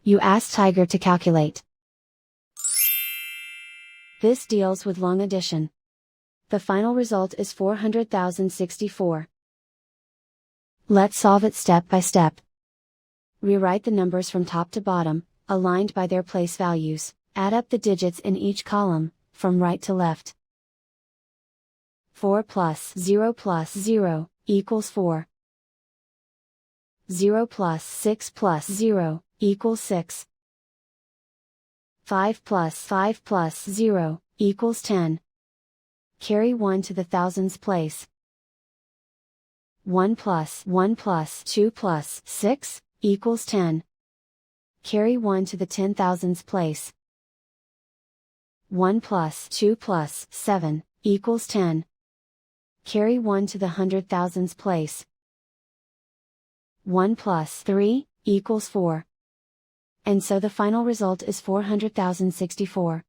You ask Tiger to calculate. This deals with long addition. The final result is 400,064. Let's solve it step by step. Rewrite the numbers from top to bottom, aligned by their place values, add up the digits in each column, from right to left. 4 plus 0 equals 4. 0 plus 6 equals 6. 5 plus 0 equals 10. Carry 1 to the thousands place. 1 plus 2 plus 6 equals 10. Carry 1 to the 10,000s place. 1 plus 2 plus 7 equals 10. Carry 1 to the 100,000s place. 1 plus 3 equals 4. And so the final result is 400,064.